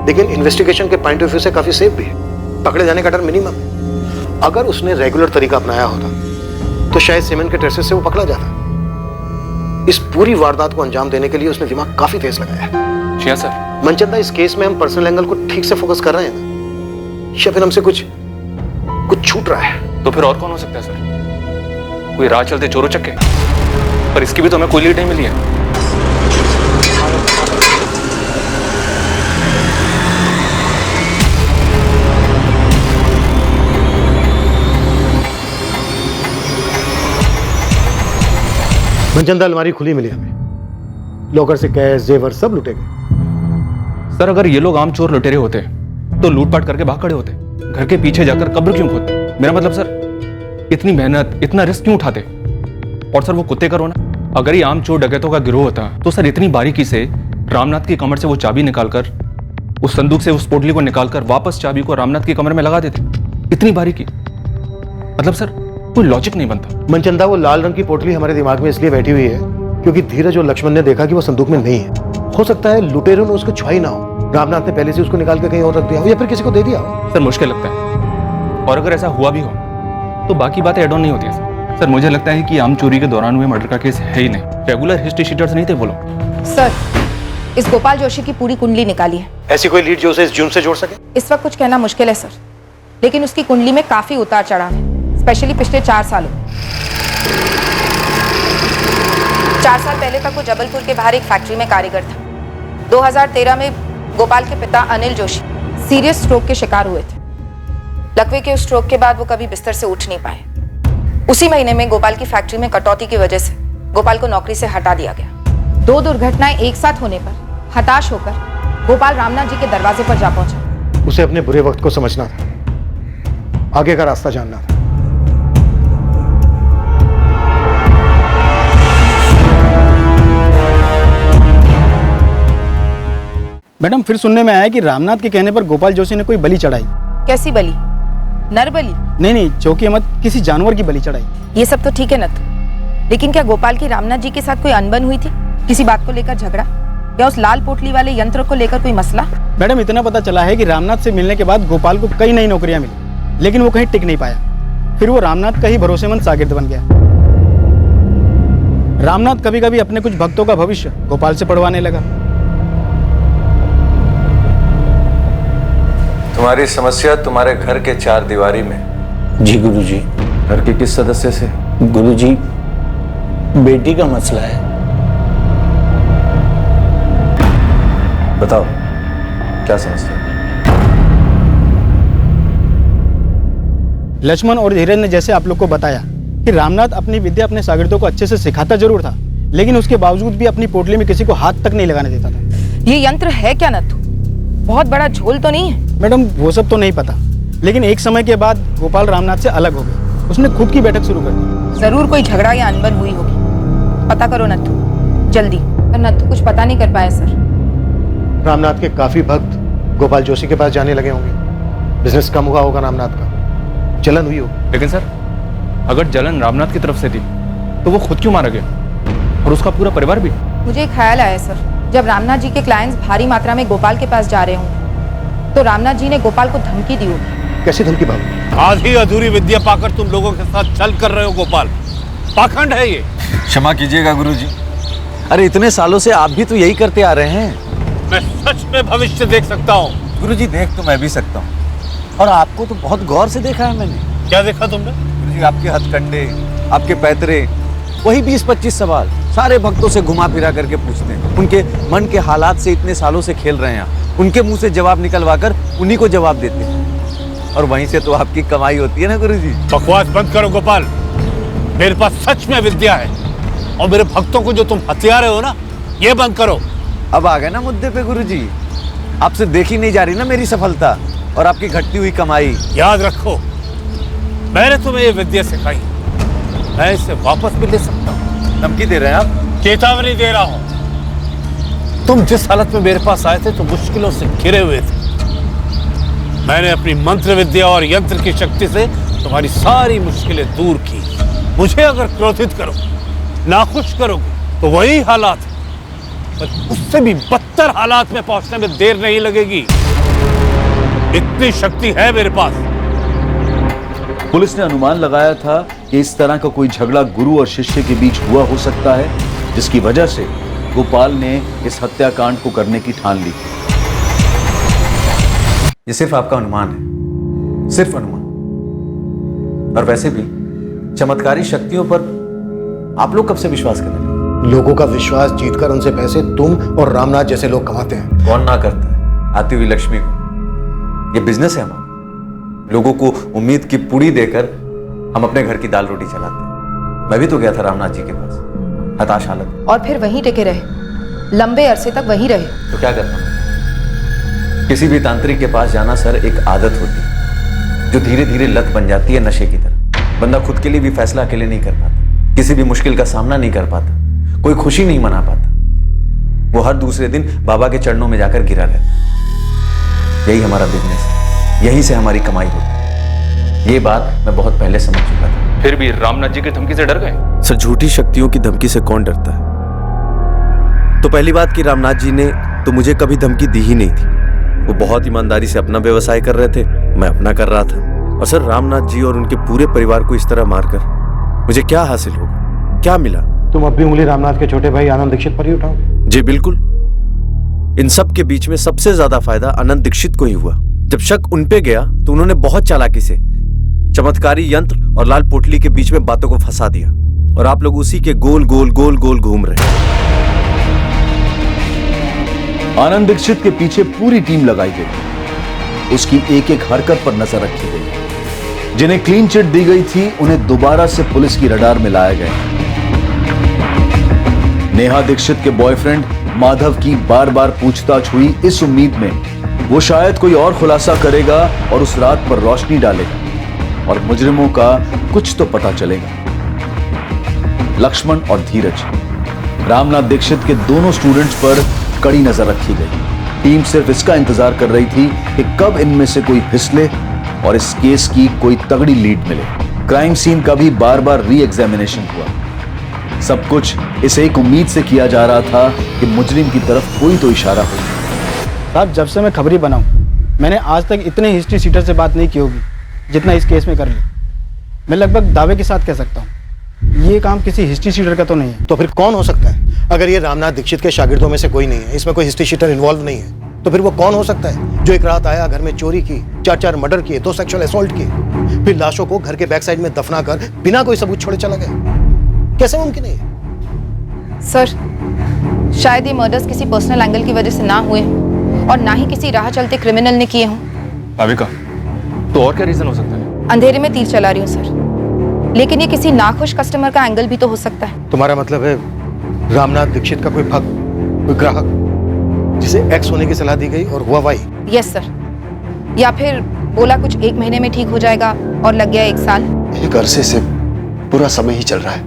लेकिन इन्वेस्टिगेशन के पॉइंट ऑफ व्यू से काफी सेफ भी है। पकड़े जाने का डर मिनिमम है। अगर उसने रेगुलर तरीका अपनाया होता तो शायद सीमेन के ट्रेसेस से वो पकड़ा जाता। इस पूरी वारदात को अंजाम देने के लिए उसने दिमाग काफी तेज लगाया है। जी सर। मनचंदा, इस केस में हम पर्सनल एंगल को ठीक से फोकस कर रहे हैं ना, या फिर हमसे कुछ छूट रहा है? तो फिर और कौन हो सकता है सर? कोई राह चलते चोरों चक्के? पर इसकी भी तो हमें कोई लीड नहीं मिली है। मनचंदा, अलमारी खुली मिली हमें, लॉकर से कैश जेवर सब लुटे गए। सर, अगर ये लोग आम चोर लुटेरे होते तो लूटपाट करके भाग खड़े होते, घर के पीछे जाकर कब्र क्यों खोदते? मेरा मतलब सर, इतनी मेहनत, इतना रिस्क क्यों उठाते? और सर, वो कुत्ते का रोना, अगर ये आम चोर डकैतों का गिरोह होता तो सर इतनी बारीकी से रामनाथ की कमर से वो चाबी निकालकर, उस संदूक से उस पोटली को निकालकर वापस चाबी को रामनाथ की कमर में लगा देते। इतनी बारीकी, मतलब सर कोई लॉजिक नहीं बनता। मनचंदा, वो लाल रंग की पोटली हमारे दिमाग में इसलिए बैठी हुई है क्योंकि धीरज और लक्ष्मण ने देखा कि वो संदूक में नहीं है। हो सकता है लुटेरों ने उसको छुआई ना हो, रामनाथ ने पहले से उसको निकाल के कहीं और रख दिया हो, या फिर किसी को दे दिया हो। सर, मुश्किल लगता है, और अगर ऐसा हुआ भी हो तो बाकी बातें एड ऑन नहीं होती है सर। मुझे लगता है कि आम चोरी के दौरान हुए मर्डर का केस है ही नहीं, रेगुलर हिस्ट्री शीटर्स नहीं थे वो लोग। सर, इस गोपाल जोशी की पूरी कुंडली निकाली है। ऐसी कोई लीड जो उसे इस जुर्म से जोड़ सके? इस वक्त कुछ कहना मुश्किल है सर, लेकिन उसकी कुंडली में काफी उतार चढ़ाव है, स्पेशली पिछले 4 सालों। 4 साल पहले तक वो जबलपुर के बाहर एक फैक्ट्री में कारीगर था। 2013 में गोपाल के पिता अनिल जोशी सीरियस स्ट्रोक के शिकार हुए थे। लकवे के उस स्ट्रोक के बाद वो कभी बिस्तर से उठ नहीं पाए। उसी महीने में गोपाल की फैक्ट्री में कटौती की वजह से गोपाल को नौकरी से हटा दिया गया। 2 दुर्घटनाएं एक साथ होने पर हताश होकर गोपाल रामनाथ जी के दरवाजे पर जा पहुंचा। उसे अपने बुरे वक्त को समझना था, आगे का रास्ता जानना था। मैडम, फिर सुनने में आया कि रामनाथ के कहने पर गोपाल जोशी ने कोई बलि चढ़ाई। कैसी बलि? नर बलि? नहीं, चौकी अहमद किसी जानवर की बलि चढ़ाई। ये सब तो ठीक है न, लेकिन क्या गोपाल की रामनाथ जी के साथ कोई अनबन हुई थी? किसी बात को लेकर झगड़ा, या उस लाल पोटली वाले यंत्र को लेकर कोई मसला? मैडम, इतना पता चला है कि रामनाथ से मिलने के बाद गोपाल को कई नई नौकरियां मिली, लेकिन वो कहीं टिक नहीं पाया। फिर वो रामनाथ का ही भरोसेमंद शागिर्द बन गया। रामनाथ कभी कभी अपने कुछ भक्तों का भविष्य गोपाल से पढ़वाने लगा। तुम्हारी समस्या तुम्हारे घर के चार दीवारी में। जी गुरुजी। घर के किस सदस्य से? गुरुजी, बेटी का मसला है। बताओ क्या समस्या? लक्ष्मण और धीरज ने जैसे आप लोग को बताया कि रामनाथ अपनी विद्या अपने शागिर्दों को अच्छे से सिखाता जरूर था, लेकिन उसके बावजूद भी अपनी पोटली में किसी को हाथ तक नहीं लगाने देता था। ये यंत्र है क्या नथु? बहुत बड़ा झोल तो नहीं है? मैडम वो सब तो नहीं पता, लेकिन एक समय के बाद गोपाल रामनाथ से अलग हो गया। उसने खुद की बैठक शुरू कर दी। जरूर कोई झगड़ा या अनबन हुई होगी। पता करो नथु, जल्दी। पर नथु कुछ पता नहीं कर पाया सर। रामनाथ के काफी भक्त गोपाल जोशी के पास जाने लगे होंगे। बिजनेस कम हुआ होगा रामनाथ का, जलन हुई होगी। लेकिन सर, अगर जलन रामनाथ की तरफ से थी तो वो खुद क्यों मारा गया, और उसका पूरा परिवार भी? मुझे एक ख्याल आया सर, जब रामनाथ जी के क्लाइंट्स भारी मात्रा में गोपाल के पास जा रहे हों तो रामनाथ जी ने गोपाल को धमकी दी होगी। कैसी धमकी बाबू? आधी अधूरी विद्या पाकर तुम लोगों के साथ छल कर रहे हो गोपाल, पाखंड है ये। क्षमा कीजिएगा गुरुजी, अरे इतने सालों से आप भी तो यही करते आ रहे हैं। मैं सच में भविष्य देख सकता हूँ। गुरुजी देख तो मैं भी सकता हूँ, और आपको तो बहुत गौर से देखा है मैंने। क्या देखा तुमने? गुरुजी आपके हथकंडे, आपके पैतरे, वही 20-25 सवाल सारे भक्तों से घुमा फिरा करके पूछते हैं। उनके मन के हालात से इतने सालों से खेल रहे हैं, उनके मुंह से जवाब निकलवा कर उन्हीं को जवाब देते हैं, और वहीं से तो आपकी कमाई होती है ना गुरुजी। बकवास बंद करो गोपाल, मेरे पास सच में विद्या है, और मेरे भक्तों को जो तुम हथिया रहे हो ना, ये बंद करो। अब आ गए ना मुद्दे पे गुरुजी। आपसे देखी नहीं जा रही ना मेरी सफलता और आपकी घटती हुई कमाई। याद रखो, मैंने तुम्हें ये विद्या सिखाई, मैं इसे वापस भी ले सकता हूँ। धमकी दे रहे हैं आप? चेतावनी दे रहा हूँ। तुम जिस हालत में मेरे पास आए थे तो मुश्किलों से घिरे हुए थे। मैंने अपनी मंत्र विद्या और यंत्र की शक्ति से तुम्हारी सारी मुश्किलें दूर की। मुझे अगर क्रोधित करो, नाखुश करोगे तो वही हालात है, पर उससे भी बदतर हालात में पहुंचने में देर नहीं लगेगी। इतनी शक्ति है मेरे पास। पुलिस ने अनुमान लगाया था कि इस तरह का कोई झगड़ा गुरु और शिष्य के बीच हुआ हो सकता है, जिसकी वजह से गोपाल ने इस हत्याकांड को करने की ठान ली। ये सिर्फ आपका अनुमान है, सिर्फ अनुमान। और वैसे भी चमत्कारी शक्तियों पर आप लोग कब से विश्वास करने लगे? लोगों का विश्वास जीतकर उनसे पैसे तुम और रामनाथ जैसे लोग कमाते हैं। कौन ना करता है आती हुई लक्ष्मी को। ये बिजनेस है हमारा। लोगों को उम्मीद की पूड़ी देकर हम अपने घर की दाल रोटी चलाते हैं। मैं भी तो गया था रामनाथ जी के पास, हताश हालत। और फिर वहीं टिके रहे, लंबे अरसे तक वहीं रहे। तो क्या करता हूं? किसी भी तांत्रिक के पास जाना सर एक आदत होती है, जो धीरे धीरे लत बन जाती है नशे की तरह। बंदा खुद के लिए भी फैसला अकेले नहीं कर पाता, किसी भी मुश्किल का सामना नहीं कर पाता, कोई खुशी नहीं मना पाता। वो हर दूसरे दिन बाबा के चरणों में जाकर गिरा रहता। यही हमारा बिजनेस है, यहीं से हमारी कमाई होती है। ये बात मैं बहुत पहले समझ चुका था। फिर भी रामनाथ जी की धमकी से डर गए? सर, झूठी शक्तियों की धमकी से कौन डरता है? तो पहली बात कि रामनाथ जी ने तो मुझे कभी धमकी दी ही नहीं थी। वो बहुत ईमानदारी से अपना व्यवसाय कर रहे थे, मैं अपना कर रहा था। और सर, रामनाथ जी और उनके पूरे परिवार को इस तरह मारकर मुझे क्या हासिल होगा, क्या मिला? तुम अब भी उंगली रामनाथ के छोटे भाई आनंद दीक्षित पर ही उठाओगे? जी बिल्कुल। इन सब के बीच में सबसे ज्यादा फायदा आनंद दीक्षित को ही हुआ। जब शक उन पे गया तो उन्होंने बहुत चालाकी से चमत्कारी यंत्र और लाल पोटली के बीच में बातों को फंसा दिया, और आप लोग उसी के गोल गोल गोल गोल घूम रहे हैं। आनंद दीक्षित के पीछे पूरी टीम लगाई गई। उसकी एक एक हरकत पर नजर रखी गई। जिन्हें क्लीन चिट दी गई थी उन्हें दोबारा से पुलिस की रडार में लाया गया। नेहा दीक्षित के बॉयफ्रेंड माधव की बार बार पूछताछ हुई, इस उम्मीद में वो शायद कोई और खुलासा करेगा और उस रात पर रोशनी डालेगा और मुजरिमों का कुछ तो पता चलेगा। लक्ष्मण और धीरज, रामनाथ दीक्षित के दोनों स्टूडेंट्स पर कड़ी नजर रखी गई। टीम सिर्फ इसका इंतजार कर रही थी कि कब इनमें से कोई फिसले और इस केस की कोई तगड़ी लीड मिले। क्राइम सीन का भी बार बार री एग्जामिनेशन हुआ। सब कुछ इस एक उम्मीद से किया जा रहा था कि मुजरिम की तरफ कोई तो इशारा हो। साहब, जब से मैं खबरी बनाऊं, मैंने आज तक इतने हिस्ट्री सीटर से बात नहीं की होगी जितना इस केस में कर ली। मैं लगभग दावे के साथ कह सकता हूँ ये काम किसी हिस्ट्री शीटर का तो नहीं है। तो फिर कौन हो सकता है? अगर ये रामनाथ दीक्षित के शागिर्दों में से कोई नहीं है, इसमें कोई हिस्ट्री शीटर इन्वॉल्व नहीं है, तो फिर वो कौन हो सकता है जो एक रात आया, घर में चोरी की, 4 मर्डर किए, 2 सेक्सुअल असॉल्ट किए, फिर लाशों को घर के बैक साइड में दफना कर बिना कोई सबूत छोड़े चला गया? कैसे मुमकिन है? सर, शायद ये मर्डर्स किसी पर्सनल एंगल की वजह से ना हुए हों और ना ही किसी राह चलते क्रिमिनल ने किए हों। भाविका, तो और क्या रीजन हो सकता है? अंधेरे में तीर चला रही हूँ सर, लेकिन ये किसी नाखुश कस्टमर का एंगल भी तो हो सकता है। तुम्हारा मतलब है रामनाथ दीक्षित का कोई भक्त, कोई ग्राहक जिसे एक्स होने की सलाह दी गई और हुआ वाई? यस सर, या फिर बोला कुछ 1 महीने में ठीक हो जाएगा और लग गया 1 साल। एक अरसे से पूरा समय ही चल रहा है,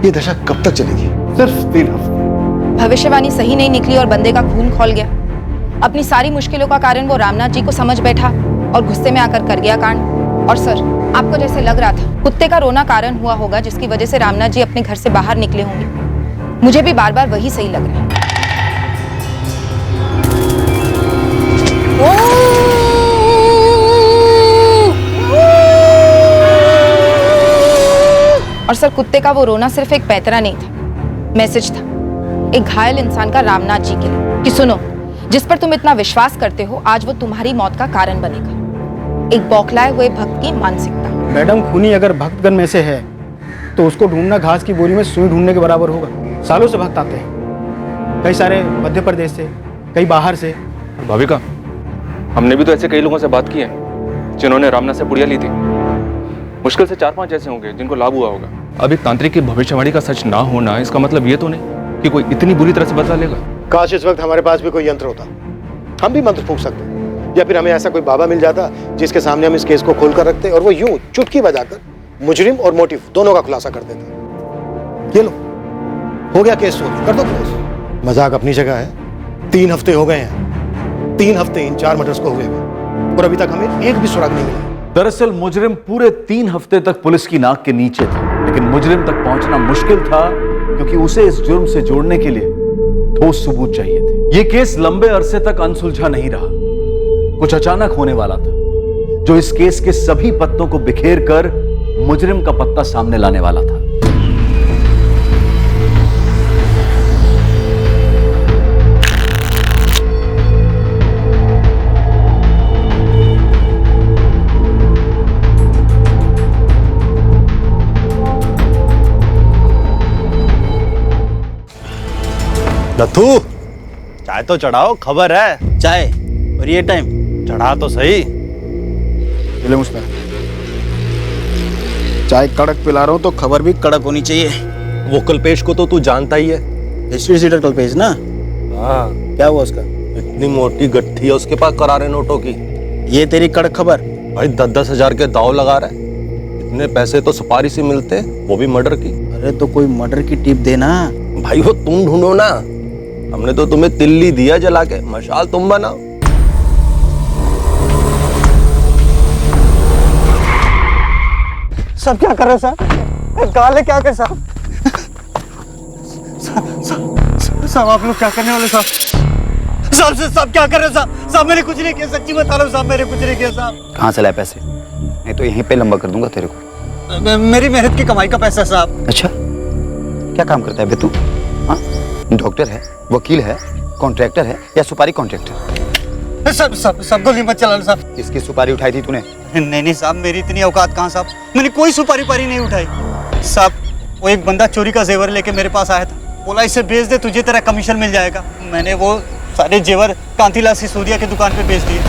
ये दशा कब तक चलेगी? सिर्फ 3 हफ्ते। भविष्यवाणी सही नहीं निकली और बंदे का खून खौल गया। अपनी सारी मुश्किलों का कारण वो रामनाथ जी को समझ बैठा और गुस्से में आकर कर गया कांड। और सर, आपको जैसे लग रहा था कुत्ते का रोना कारण हुआ होगा जिसकी वजह से रामनाथ जी अपने घर से बाहर निकले होंगे, मुझे भी बार बार वही सही लग रहा है। और सर, कुत्ते का वो रोना सिर्फ एक पैतरा नहीं था, मैसेज था एक घायल इंसान का रामनाथ जी के लिए कि सुनो, जिस पर तुम इतना विश्वास करते हो आज वो तुम्हारी मौत का कारण बनेगा। एक बौखलाए हुए भक्त की मानसिकता। मैडम, खूनी अगर भक्तगण में से है तो उसको ढूंढना घास की बोरी में सुई ढूंढने के बराबर होगा। सालों से भक्त आते हैं, कई सारे मध्य प्रदेश से, कई बाहर से। भाविका, हमने भी तो ऐसे कई लोगों से बात की है जिन्होंने रामनाथ से पुड़िया ली थी। मुश्किल से 4-5 ऐसे होंगे जिनको लाभ हुआ होगा। अब एक तांत्रिक की भविष्यवाणी का सच ना होना इसका मतलब ये तो नहीं कि कोई इतनी बुरी तरह से बदला लेगा। काश इस वक्त हमारे पास भी कोई यंत्र होता, हम भी मंत्र फूंक सकते, या फिर हमें ऐसा कोई बाबा मिल जाता जिसके सामने हम इस केस को खोल कर रखते और वो यूं चुटकी बजाकर मुजरिम और मोटिव दोनों का खुलासा कर देते। ये लो, हो गया केस सोल्व, कर दो क्लोज। मजाक अपनी जगह है, 3 हफ्ते हो गए हैं, 3 हफ्ते इन 4 मर्डर्स को हुए और अभी तक हमें एक भी सुराग नहीं मिला। दरअसल मुजरिम पूरे 3 हफ्ते तक पुलिस की नाक के नीचे था, लेकिन मुजरिम तक पहुंचना मुश्किल था क्योंकि उसे इस जुर्म से जोड़ने के लिए ठोस सबूत चाहिए थे। यह केस लंबे अरसे तक अनसुलझा नहीं रहा, कुछ अचानक होने वाला था जो इस केस के सभी पत्तों को बिखेर कर मुजरिम का पत्ता सामने लाने वाला था। नथु, चाय तो चढ़ाओ, खबर है। चाय और ये टाइम? चढ़ा तो सही। ले मुस्तान, चाय कड़क पिला रहा हूँ तो खबर भी कड़क होनी चाहिए। वो कल्पेश को तो तू जानता ही है, हिस्ट्री शीटर कल्पेश ना? हाँ। क्या हुआ उसका? इतनी मोटी गट्ठी है उसके पास करारे नोटों की। ये तेरी कड़क खबर? भाई 10-10 हजार के दाव लगा रहा है। इतने पैसे तो सुपारी से मिलते, वो भी मर्डर की। अरे तो कोई मर्डर की टिप देना। भाई वो तुम ढूंढो ना, हमने तो तुम्हें तिल्ली दिया जला के, मशाल तुम बनाओ। सब क्या कर रहे हो साहब? गाले क्या कर साहब? साहब आप लोग क्या करने वाले साहब? साहब क्या कर रहे हो साहब? साहब मैंने कुछ नहीं किया, सच्ची बता रहा हूँ साहब, मैंने कुछ नहीं किया साहब। कहाँ से लाए पैसे? नहीं तो यहीं पे लंबा कर दूंगा तेरे को। मेरी मेहनत की कमाई का पैसा साहब। अच्छा, क्या काम करता है बे तू? हाँ, डॉक्टर है, वकील है, कॉन्ट्रैक्टर है या सुपारी कॉन्ट्रैक्टर? सब गोली मत चलाना साहब। किसकी सुपारी उठाई थी तूने? नहीं साहब, मेरी इतनी औकात कहाँ साहब, मैंने कोई सुपारी पारी नहीं उठाई साहब। वो एक बंदा चोरी का जेवर लेके मेरे पास आया था, बोला इसे बेच दे, तुझे तेरा कमीशन मिल जाएगा। मैंने वो सारे जेवर कांतीलाल सिसोदिया की दुकान पे बेच दिए।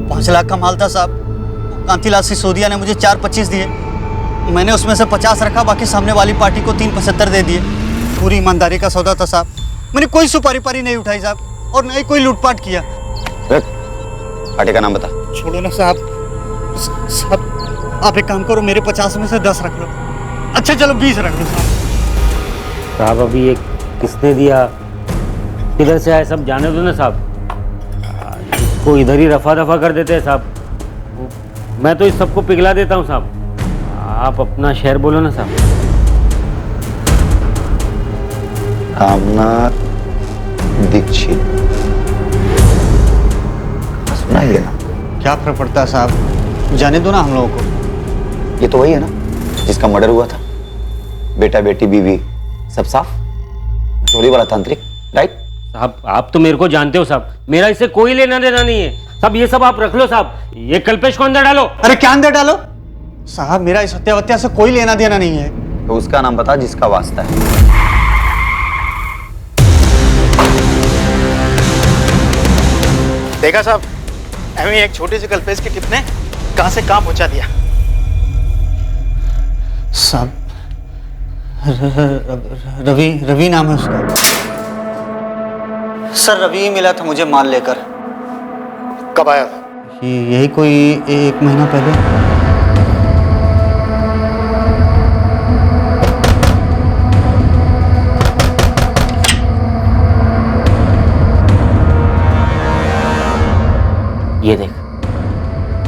5 लाख का माल था साहब। कांतीलाल सिसोदिया ने मुझे 4.25 दिए, मैंने उसमें से 50 रखा, बाकी सामने वाली पार्टी को 3.75 दे दिए। पूरी ईमानदारी का सौदा था साहब, मैंने कोई सुपारी पारी नहीं उठाई साहब, और नहीं कोई लूटपाट किया। पार्टी का नाम बता। छोड़ो ना साहब, साहब आप एक काम करो, मेरे 50 में से 10 रख लो। अच्छा चलो 20 रख लो साहब। अभी ये किसने दिया, किधर से आए, सब जाने दो ना साहब, इसको इधर ही रफा दफा कर देते हैं साहब। मैं तो इस सबको पिघला देता हूँ साहब, आप अपना शेयर बोलो ना साहब। रामनाथ दीक्षित। क्या फर्क पड़ता है साहब, जाने दो ना हम लोगों को। ये तो वही है ना जिसका मर्डर हुआ था, बेटा बेटी बीवी सब साफ, चोरी वाला तांत्रिक, राइट? साहब आप तो मेरे को जानते हो साहब, मेरा इससे कोई लेना देना नहीं है साहब, ये सब आप रख लो साहब, ये कल्पेश को अंदर डालो। अरे क्या अंदर डालो साहब, मेरा इस हत्या से कोई लेना देना नहीं है। तो उसका नाम बता जिसका वास्ता है। देखा साहब, हमें एक छोटे से कल्पेश के टिप ने कहां से कहां पहुंचा दिया। साहब रवि नाम है उसका। सर रवि ही मिला था मुझे माल लेकर। कब आया था? यही कोई 1 महीना पहले। ये देख,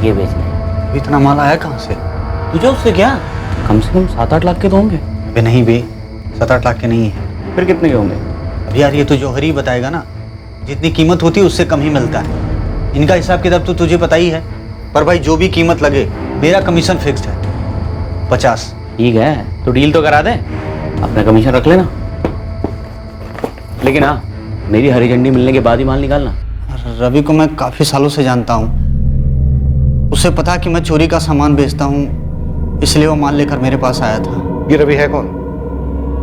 ये बेच ले। इतना माल आया कहाँ से? तुझे उससे क्या? कम से कम 7-8 लाख के तो होंगे। अबे नहीं बे, 7-8 लाख के नहीं है। फिर कितने के होंगे? अब यार ये तो जौहरी बताएगा ना, जितनी कीमत होती है उससे कम ही मिलता है। इनका हिसाब किताब तो तुझे पता ही है। पर भाई जो भी कीमत लगे, मेरा कमीशन फिक्स्ड है 50। ठीक है, तो डील तो करा दे, अपना कमीशन रख लेना। लेकिन हाँ, मेरी हरी झंडी मिलने के बाद ही माल निकालना। रवि को मैं काफी सालों से जानता हूँ, उसे पता कि मैं चोरी का सामान बेचता हूँ, इसलिए वो माल लेकर मेरे पास आया था। ये रवि है कौन?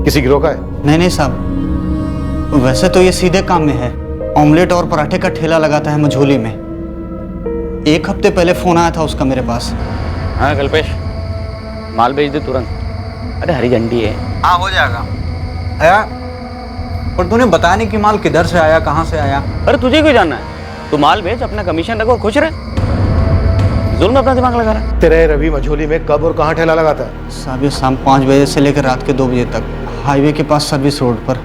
किसी गिरोह का है? नहीं साहब, वैसे तो ये सीधे काम में है। ऑमलेट और पराठे का ठेला लगाता है मझोली में। 1 हफ्ते पहले फोन आया था उसका मेरे पास। हाँ कल्पेश, माल भेज दे तुरंत। अरे हरी झंडी है। हाँ हो जाएगा। आया, पर तूने बताया नहीं कि माल किधर से आया, कहाँ से आया। अरे तुझे क्यों जानना है? तू माल भेज, अपना कमीशन रखो, खुश रहे। जुल्म अपना दिमाग लगा रहा है। तेरे रवि मझोली में कब और कहाँ ठेला लगाता है? साहब ये शाम 5 बजे से लेकर रात के 2 बजे तक, हाईवे के पास सर्विस रोड पर।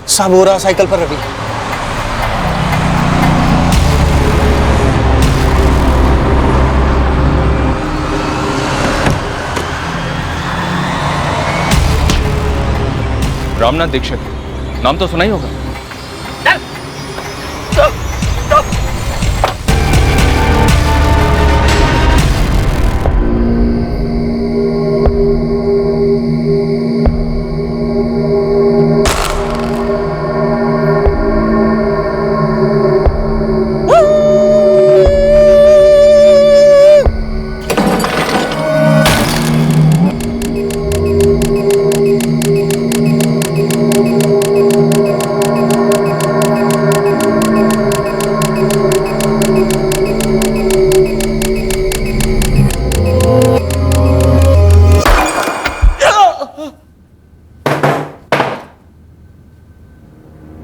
साहब हो रहा साइकिल पर रवि। रामनाथ दीक्षित, नाम तो सुना ही होगा।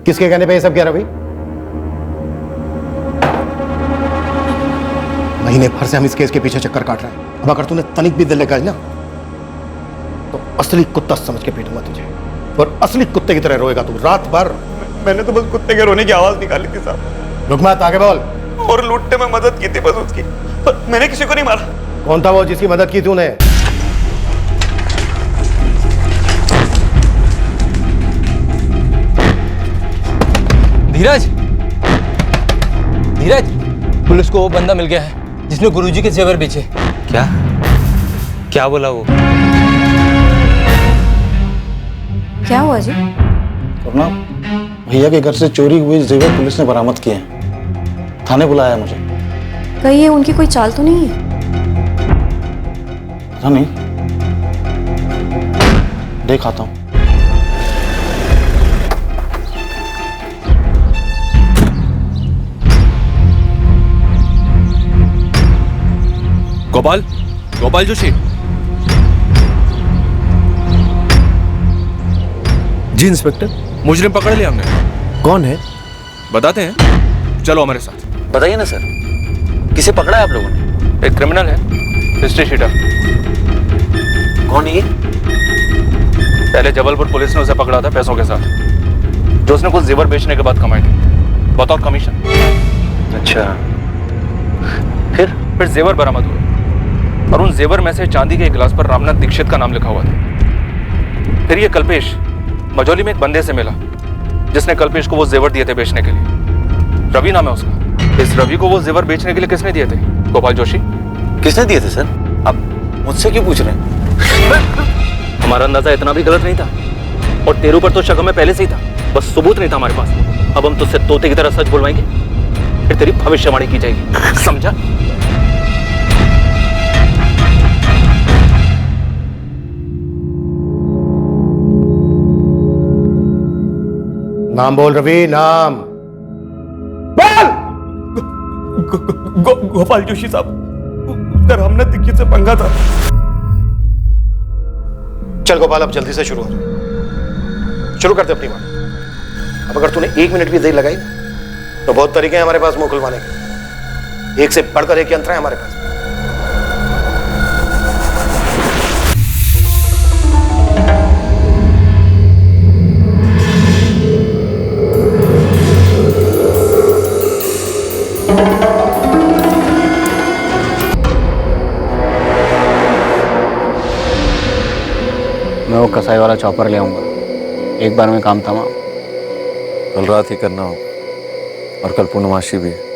किसके कहने पे ये सब किया रवि? महीने भर से हम इस केस के पीछे चक्कर काट रहे हैं। अब अगर तूने तनिक भी दिल लगाई ना तो असली कुत्ता समझ के पीटूंगा तुझे, और असली कुत्ते की तरह रोएगा तू रात भर। मैंने तो बस कुत्ते के रोने की आवाज निकाली थी साहब। रुक मत, आगे बोल। और लूटने में मदद की थी बस उसकी, पर मैंने किसी को नहीं मारा। कौन था वो जिसकी मदद की तूने? धीरज, धीरज, पुलिस को वो बंदा मिल गया है जिसने गुरुजी के जेवर बेचे। क्या क्या बोला वो? क्या हुआ जी? अपना भैया के घर से चोरी हुए जेवर पुलिस ने बरामद किए हैं। थाने बुलाया मुझे। कहीं ये उनकी कोई चाल तो नहीं है? पता नहीं, देख आता हूँ। गोपाल, गोपाल जोशी। जी इंस्पेक्टर। मुजरिम पकड़ लिया हमने। कौन है? बताते हैं, चलो हमारे साथ। बताइए ना सर, किसे पकड़ा है आप लोगों ने? एक क्रिमिनल है, हिस्ट्री शीटर। कौन है ये? पहले जबलपुर पुलिस ने उसे पकड़ा था पैसों के साथ, जो उसने कुछ जेवर बेचने के बाद कमाए थे बतौर कमीशन। अच्छा, फिर जेवर बरामद हुए। और उन जेवर में से चांदी के एक गिलास पर रामनाथ दीक्षित का नाम लिखा हुआ था। फिर ये कल्पेश मझौली में एक बंदे से मिला जिसने कल्पेश को वो जेवर दिए थे बेचने के लिए। रवि नाम है उसका। इस रवि को वो जेवर बेचने के लिए किसने दिए थे? गोपाल जोशी। किसने दिए थे सर? आप मुझसे क्यों पूछ रहे हैं? हमारा अंदाजा इतना भी गलत नहीं था और तेरे ऊपर तो शक हमें पहले से ही था, बस सबूत नहीं था हमारे पास। अब हम तुझसे तोते की तरह सच बुलवाएंगे, फिर तेरी भविष्यवाणी की जाएगी, समझा? नाम बोल रवि, नाम बोल। गोपाल जोशी साहब, रामनाथ दीक्षित से पंगा था। चल गोपाल, अब जल्दी से शुरू हो। शुरू करते अपनी बात। अब अगर तूने 1 मिनट भी देर लगाई तो बहुत तरीके हैं हमारे पास मुंह खुलवाने के। एक से बढ़कर एक यंत्र है हमारे पास। मैं वो कसाई वाला चॉपर ले आऊंगा, एक बार में काम तमाम। कल रात ही करना हो और कल पूर्णमासी भी है।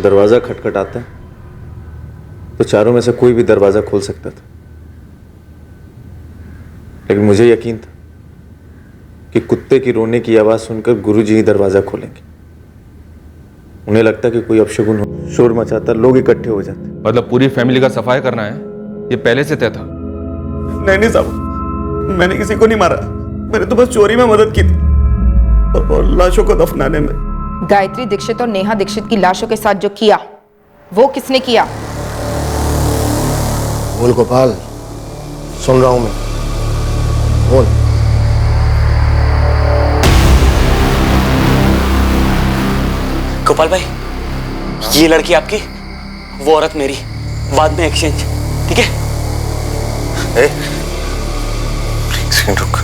दरवाजा खटखटाता है तो चारों में से कोई भी दरवाजा खोल सकता था, लेकिन मुझे यकीन था कि कुत्ते की रोने की आवाज सुनकर गुरुजी ही दरवाजा खोलेंगे। उन्हें लगता कि कोई अपशगुन हो, शोर मचाता, लोग इकट्ठे हो जाते। मतलब पूरी फैमिली का सफाई करना है, ये पहले से तय था? नहीं साहब, मैंने किसी को नहीं मारा। मैंने तो बस चोरी में मदद की थी और लाशों को दफनाने में। गायत्री दीक्षित और नेहा दीक्षित की लाशों के साथ जो किया वो किसने किया? बोल गोपाल, सुन रहा हूं मैं, बोल। गोपाल भाई, ये लड़की आपकी, वो औरत मेरी, बाद में एक्सचेंज, ठीक है? एक सेकंड रुक,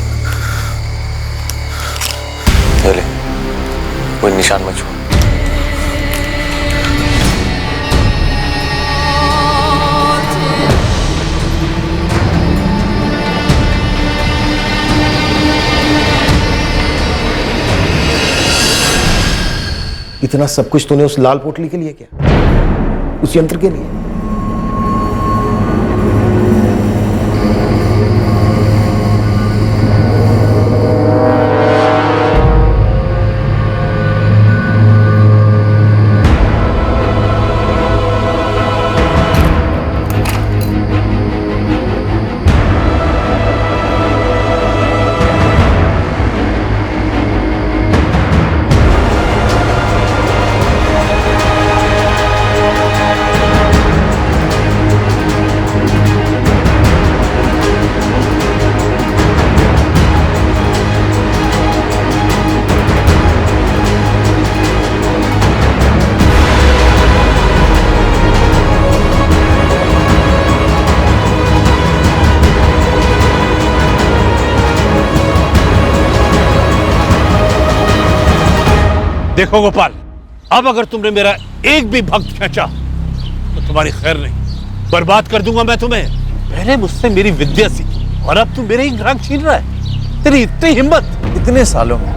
ले कोई निशान मत छोड़। इतना सब कुछ तूने उस लाल पोटली के लिए किया, उस यंत्र के लिए? देखो गोपाल, अब अगर तुमने मेरा एक भी भक्त खींचा तो तुम्हारी खैर नहीं, बर्बाद कर दूंगा मैं तुम्हें। पहले मुझसे मेरी विद्या सीखी और अब तुम मेरे ही ग्राहक छीन रहा है। तेरी इतनी हिम्मत! इतने सालों में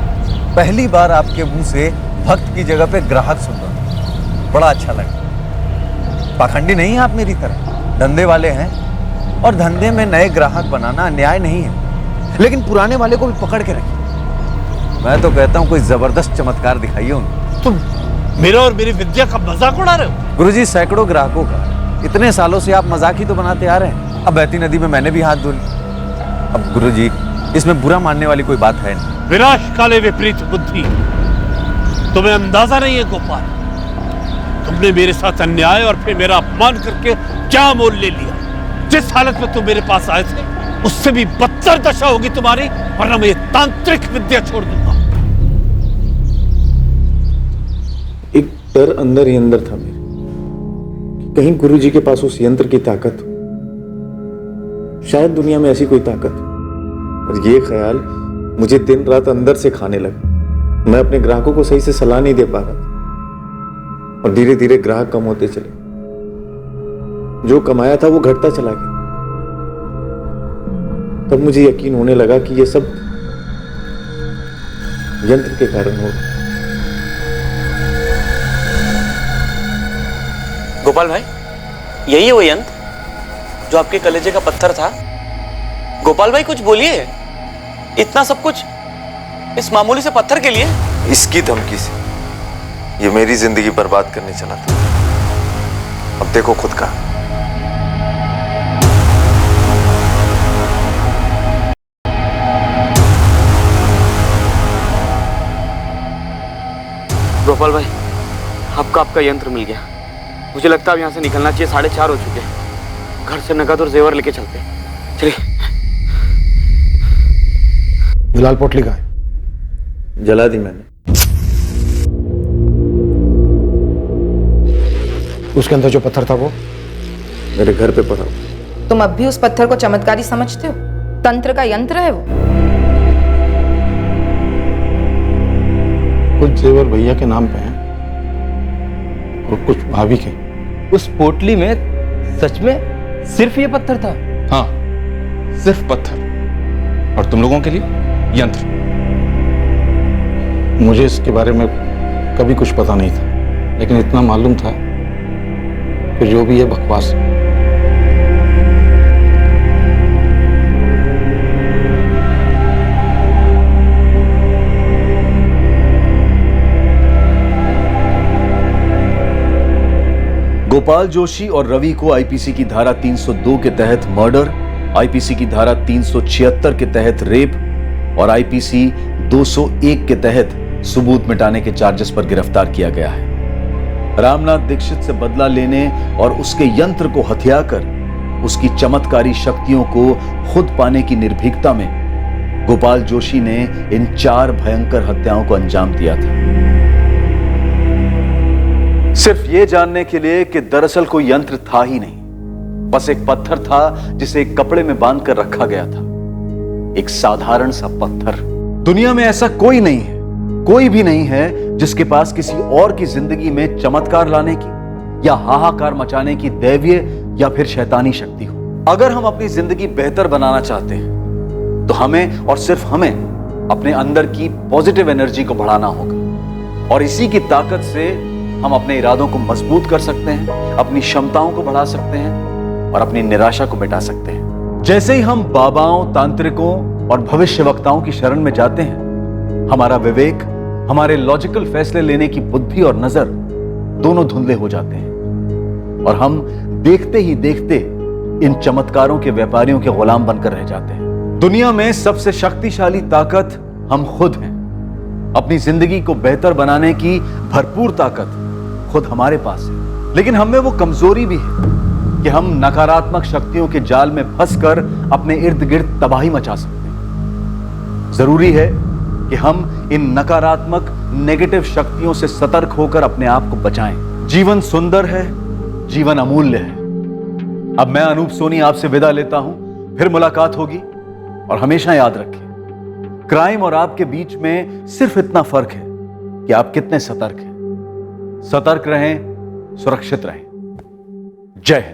पहली बार आपके मुंह से भक्त की जगह पे ग्राहक सुन रहा, बड़ा अच्छा लगा। पाखंडी नहीं है आप मेरी तरह, धंधे वाले हैं और धंधे में नए ग्राहक बनाना अन्याय नहीं है, लेकिन पुराने वाले को भी पकड़ के रखिए। मैं तो कहता हूं कोई जबरदस्त चमत्कार दिखाइए उन्हें। तुम मेरा और मेरी विद्या का मजाक उड़ा रहे हो? गुरुजी, सैकड़ों ग्राहकों का इतने सालों से आप मजाक ही तो बनाते आ रहे हैं। अब बहती नदी में मैंने भी हाथ धो लिया। अब गुरुजी, इसमें बुरा मानने वाली कोई बात है नहीं। विनाश काले विपरीत बुद्धि, तुम्हें अंदाजा नहीं है गोपाल, तुमने मेरे साथ अन्याय और फिर मेरा अपमान करके क्या मोल ले लिया। जिस हालत में तुम मेरे पास आए थे उससे भी बदतर दशा होगी तुम्हारी, वरना मैं ये तांत्रिक विद्या छोड़ दूंगा। एक डर अंदर ही अंदर था मेरे, कहीं गुरुजी के पास उस यंत्र की ताकत हो, शायद दुनिया में ऐसी कोई ताकत हो। और ये ख्याल मुझे दिन रात अंदर से खाने लगा। मैं अपने ग्राहकों को सही से सलाह नहीं दे पा रहा था और धीरे धीरे ग्राहक कम होते चले। जो कमाया था वो घटता चला गया। तब मुझे यकीन होने लगा कि ये सब यंत्र के कारण हो रहा। गोपाल भाई, यही है वो यंत्र जो आपके कलेजे का पत्थर था? गोपाल भाई कुछ बोलिए, इतना सब कुछ इस मामूली से पत्थर के लिए? इसकी धमकी से ये मेरी जिंदगी बर्बाद करने चला था। अब देखो खुद का। गोपाल भाई, आपका यंत्र मिल गया। मुझे लगता है अब यहाँ से निकलना चाहिए। 4:30 हो चुके हैं। घर से नकद और जेवर लेके चलते हैं। चलिए। लाल पोटली कहाँ है? जला दी मैंने। उसके अंदर जो पत्थर था वो मेरे घर पे पड़ा। तुम अब भी उस पत्थर को चमत्कारी समझते हो? तंत्र का यंत्र है वो। कुछ जेवर भैया के नाम पे हैं और कुछ भाभी के। उस पोटली में सच में सिर्फ ये पत्थर था? हाँ, सिर्फ पत्थर। और तुम लोगों के लिए यंत्र। मुझे इसके बारे में कभी कुछ पता नहीं था, लेकिन इतना मालूम था कि जो भी है बकवास है। गोपाल जोशी और रवि को आईपीसी की धारा 302 के तहत मर्डर, आईपीसी की धारा 376 के तहत रेप और आईपीसी 201 के तहत सबूत मिटाने के चार्जेस पर गिरफ्तार किया गया है। रामनाथ दीक्षित से बदला लेने और उसके यंत्र को हथियाकर उसकी चमत्कारी शक्तियों को खुद पाने की निर्भीकता में गोपाल जोशी ने इन 4 भयंकर हत्याओं को अंजाम दिया था, सिर्फ ये जानने के लिए कि दरअसल कोई यंत्र था ही नहीं, बस एक पत्थर था जिसे एक कपड़े में बांध कर रखा गया था। एक साधारण सा पत्थर। दुनिया में ऐसा कोई नहीं है, कोई भी नहीं है जिसके पास किसी और की जिंदगी में चमत्कार लाने की या हाहाकार मचाने की दैवीय या फिर शैतानी शक्ति हो। अगर हम अपनी जिंदगी बेहतर बनाना चाहते हैं तो हमें और सिर्फ हमें अपने अंदर की पॉजिटिव एनर्जी को बढ़ाना होगा और इसी की ताकत से हम अपने इरादों को मजबूत कर सकते हैं, अपनी क्षमताओं को बढ़ा सकते हैं और अपनी निराशा को मिटा सकते हैं। जैसे ही हम बाबाओं, तांत्रिकों और भविष्यवक्ताओं की शरण में जाते हैं, हमारा विवेक, हमारे लॉजिकल फैसले लेने की बुद्धि और नजर दोनों धुंधले हो जाते हैं और हम देखते ही देखते इन चमत्कारों के व्यापारियों के गुलाम बनकर रह जाते हैं। दुनिया में सबसे शक्तिशाली ताकत हम खुद हैं। अपनी जिंदगी को बेहतर बनाने की भरपूर ताकत खुद हमारे पास है, लेकिन हम में वो कमजोरी भी है कि हम नकारात्मक शक्तियों के जाल में फंसकर अपने इर्द गिर्द तबाही मचा सकते हैं। जरूरी है कि हम इन नकारात्मक नेगेटिव शक्तियों से सतर्क होकर अपने आप को बचाएं। जीवन सुंदर है, जीवन अमूल्य है। अब मैं अनूप सोनी आपसे विदा लेता हूं, फिर मुलाकात होगी और हमेशा याद रखें, क्राइम और आपके बीच में सिर्फ इतना फर्क है कि आप कितने सतर्क हैं। सतर्क रहें, सुरक्षित रहें। जय हिंद।